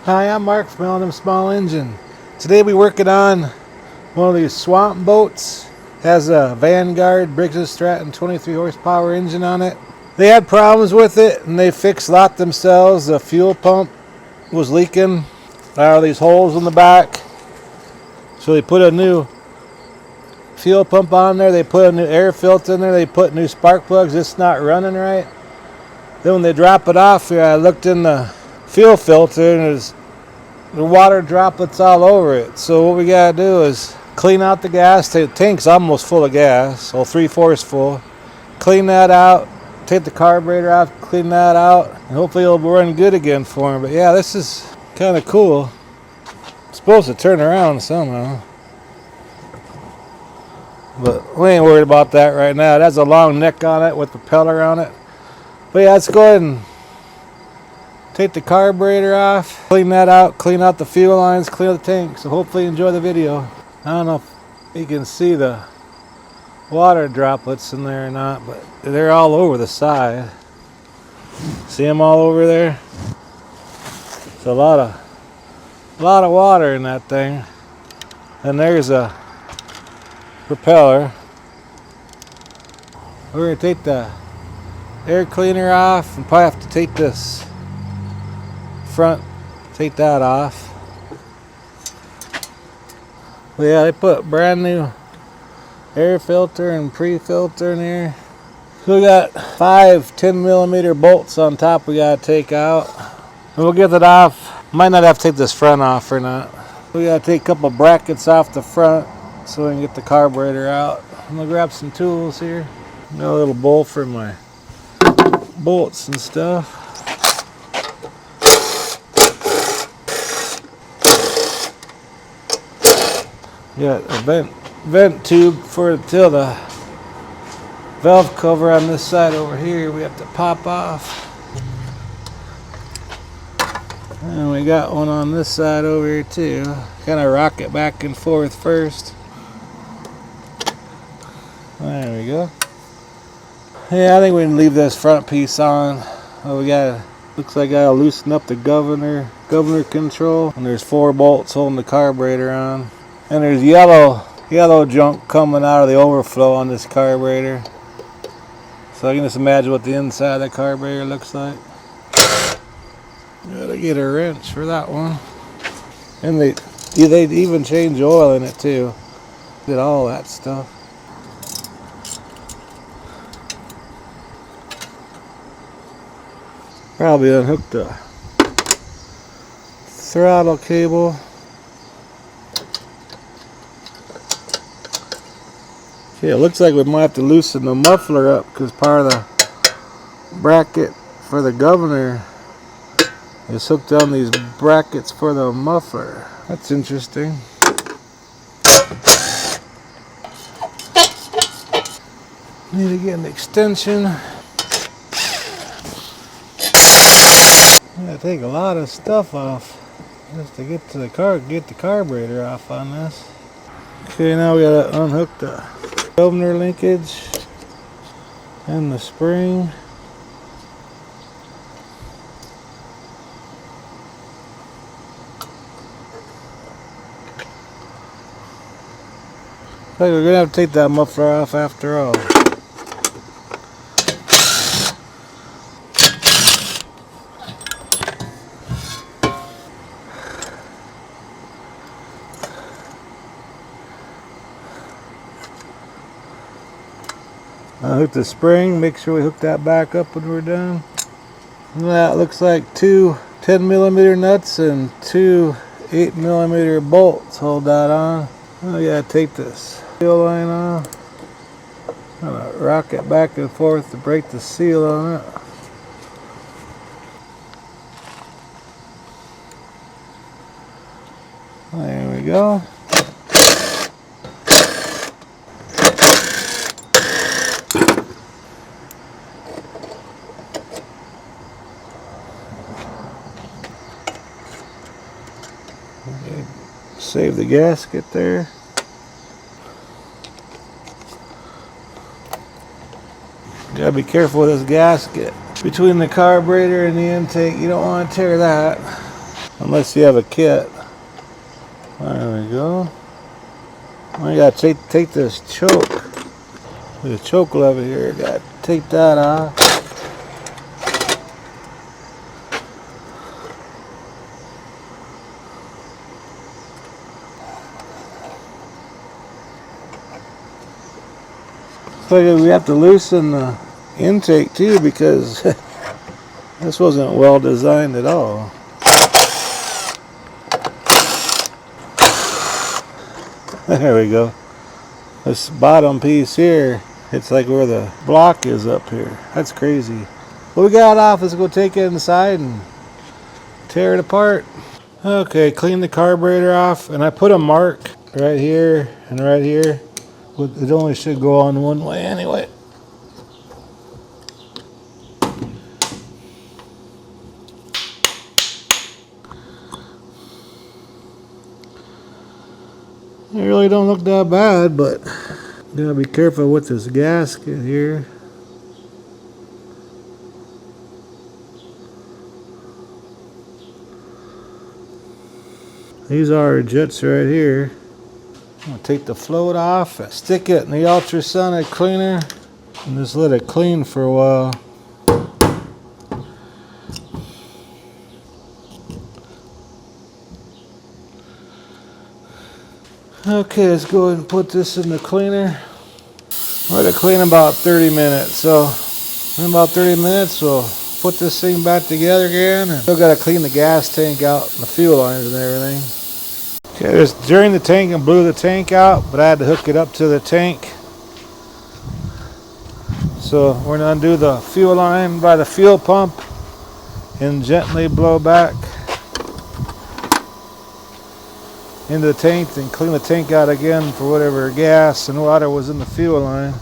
Hi, I'm Mark from L&M Small Engine. Today we're working on one of these swamp boats. Has a Vanguard Briggs Stratton 23 horsepower engine on it. They had problems with it and they fixed a lot themselves. The fuel pump was leaking. There are these holes in the back. So they put a new fuel pump on there. They put a new air filter in there. They put new spark plugs. It's not running right. Then when they drop it off here, I looked in the fuel filter and there's the water droplets all over it. So what we gotta do is clean out the gas. The tank's almost full of gas, well 3/4 full. Clean that out, take the carburetor out, clean that out, and hopefully it'll run good again for me. But yeah, this is kind of cool. It's supposed to turn around somehow, but we ain't worried about that right now. It has a long neck on it with propeller on it. But yeah, let's go ahead and take the carburetor off, clean that out, clean out the fuel lines, clean out the tank. So hopefully you enjoy the video. I don't know if you can see the water droplets in there or not, but they're all over the side. See them all over there? It's a lot of water in that thing. And there's a propeller. We're gonna take the air cleaner off and probably have to take this front, take that off. But yeah, they put brand new air filter and pre-filter in here. So we got 5 10mm bolts on top we gotta take out. And we'll get that off. Might not have to take this front off or not. We gotta take a couple brackets off the front so we can get the carburetor out. I'm gonna grab some tools here. Got a little bowl for my bolts and stuff. Got a vent tube for till the valve cover on this side over here we have to pop off. And we got one on this side over here too. Kind of rock it back and forth first. There we go. Yeah, I think we can leave this front piece on. Oh, we got, looks like I gotta loosen up the governor control. And there's 4 bolts holding the carburetor on. And there's yellow junk coming out of the overflow on this carburetor. So I can just imagine what the inside of the carburetor looks like. Gotta get a wrench for that one. And they even change oil in it too. Did all that stuff. Probably unhook the throttle cable. Okay, it looks like we might have to loosen the muffler up because part of the bracket for the governor is hooked on these brackets for the muffler. That's interesting. Need to get an extension. I take a lot of stuff off just to get to the get the carburetor off on this. Okay, now we gotta unhook the governor linkage and the spring. I think we're gonna have to take that muffler off after all. Hook the spring, make sure we hook that back up when we're done. And that looks like 2 10mm nuts and 2 8mm bolts hold that on. Oh yeah, take this seal line off. Gonna rock it back and forth to break the seal on it. There we go. Okay. Save the gasket there. Gotta be careful with this gasket between the carburetor and the intake. You don't want to tear that. unless you have a kit. There we go. I gotta take this choke. The choke lever here. Gotta take that off. So we have to loosen the intake too because this wasn't well designed at all. There we go. This bottom piece here, it's like where the block is up here. That's crazy. Well, we got it off. Let's go take it inside and tear it apart. Okay, clean the carburetor off, and I put a mark right here and right here. It only should go on one way anyway. It really don't look that bad, but gotta be careful with this gasket here. These are jets right here. I'm gonna take the float off, stick it in the ultrasonic cleaner, and just let it clean for a while. Okay, let's go ahead and put this in the cleaner. Let it clean about 30 minutes. So in about 30 minutes, we'll put this thing back together again. And still got to clean the gas tank out and the fuel lines and everything. Okay, just drained the tank and blew the tank out, but I had to hook it up to the tank. So we're going to undo the fuel line by the fuel pump and gently blow back into the tank and clean the tank out again for whatever gas and water was in the fuel line.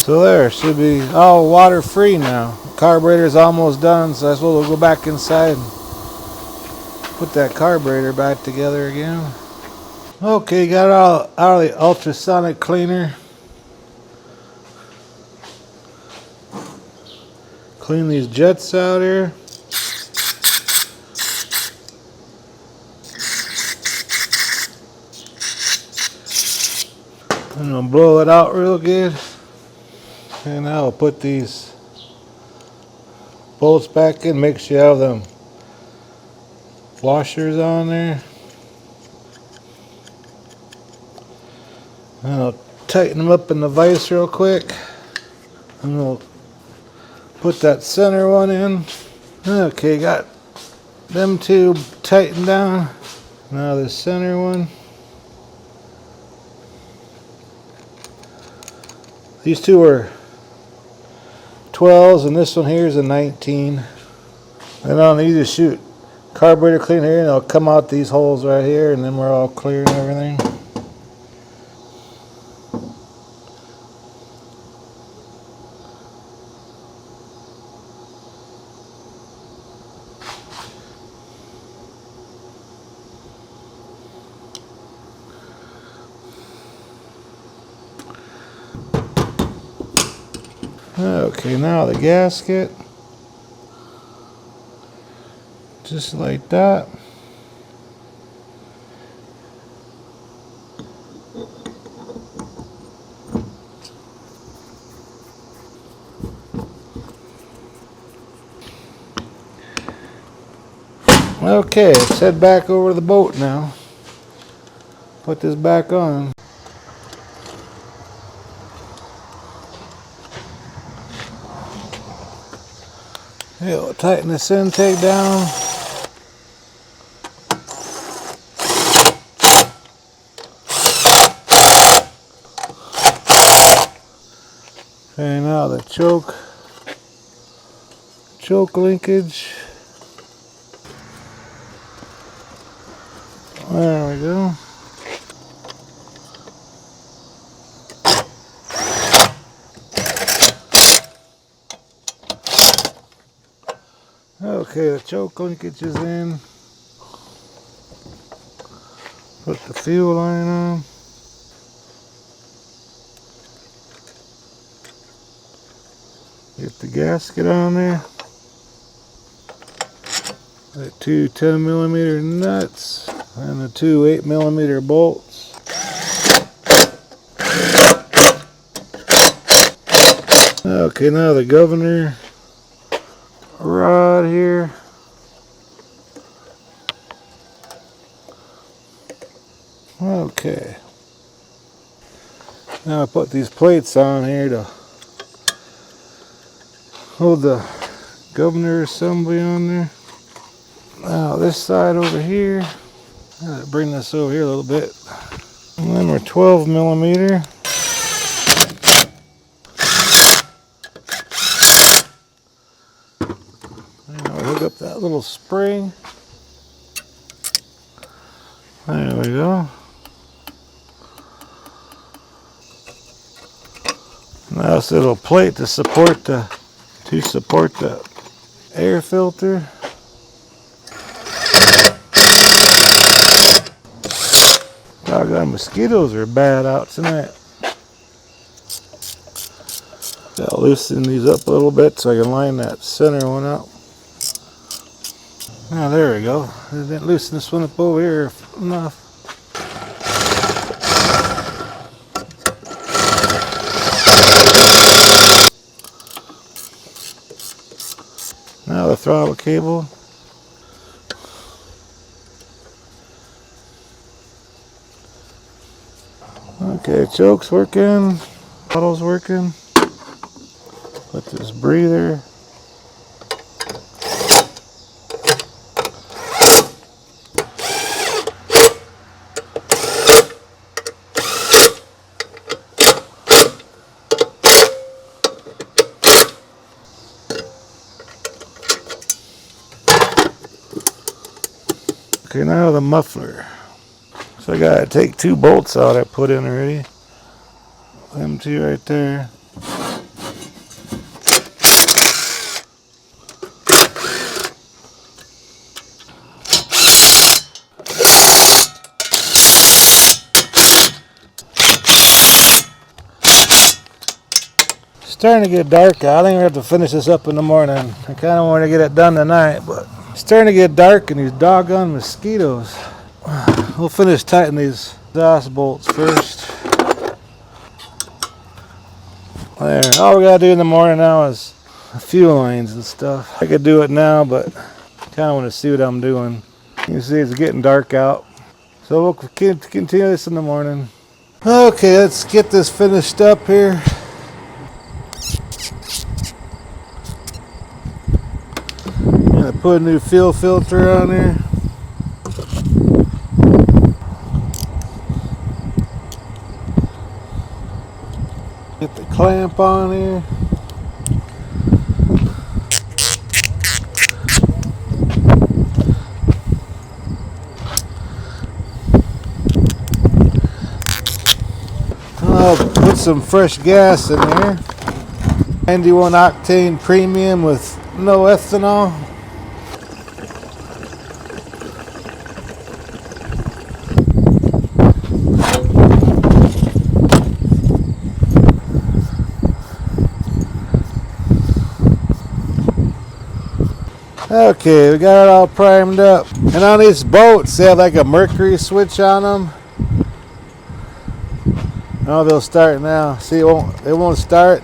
So there, should be all water free now. The carburetor is almost done, so I suppose we'll go back inside and put that carburetor back together again. Okay, got it all out of the ultrasonic cleaner. Clean these jets out here. I'm gonna blow it out real good. And now I'll put these bolts back in. Make sure you have them washers on there. And I'll tighten them up in the vise real quick. And we'll put that center one in. Okay, got them two tightened down. Now the center one. These two are 12s and this one here is a 19. And I'll need to shoot carburetor clean here and it'll come out these holes right here and then we're all clear and everything. Okay, now the gasket, just like that. Okay, let's head back over to the boat now. Put this back on. Okay, we'll tighten this intake down. Okay, now the choke linkage. There we go. Okay, the choke linkage is in. Put the fuel line on. Get the gasket on there. The two 10mm nuts and the two 8mm bolts. Okay, now the governor rod here. Okay. Now I put these plates on here to hold the governor assembly on there. Now this side over here, gotta bring this over here a little bit. And then we're 12mm. Now we hook up that little spring. There we go. Now this little plate to support the air filter. Doggone mosquitoes are bad out tonight. I'll loosen these up a little bit so I can line that center one up. Now there we go. I didn't loosen this one up over here enough. Now the throttle cable. Okay, choke's working, throttle's working. Put this breather. Okay, now the muffler. So I gotta take two bolts out I put in already. Them two right there. Starting to get dark out. I think we have to finish this up in the morning. I kind of want to get it done tonight, but it's starting to get dark and these doggone mosquitoes. We'll finish tightening these exhaust bolts first. There. All we gotta do in the morning now is fuel lines and stuff. I could do it now, but kind of want to see what I'm doing. You can see it's getting dark out, so we'll continue this in the morning. Okay, let's get this finished up here. I put a new fuel filter on here. Get the clamp on here. I'll put some fresh gas in there. 91 octane premium with no ethanol. Okay, we got it all primed up. And on these boats, they have like a mercury switch on them. Oh, they'll start now. See, it won't start.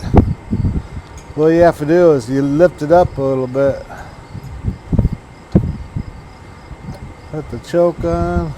What you have to do is you lift it up a little bit. Put the choke on.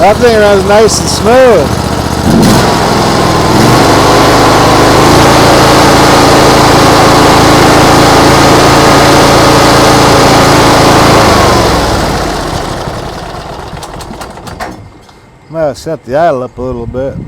That thing runs nice and smooth. I'm gonna set the idle up a little bit.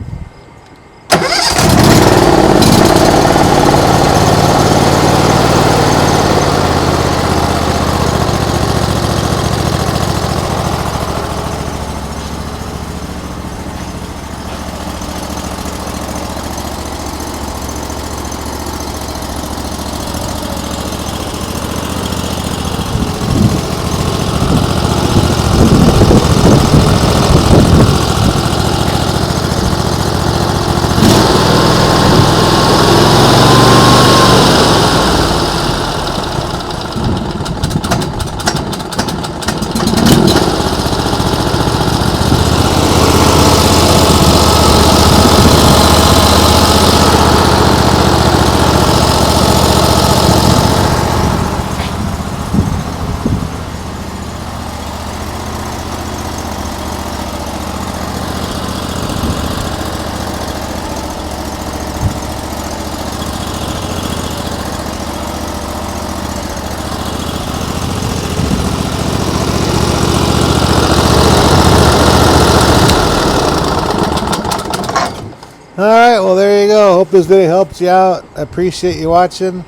Alright, well there you go. Hope this video helped you out. I appreciate you watching.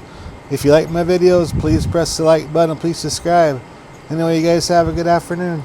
If you like my videos, please press the like button. Please subscribe. Anyway, you guys have a good afternoon.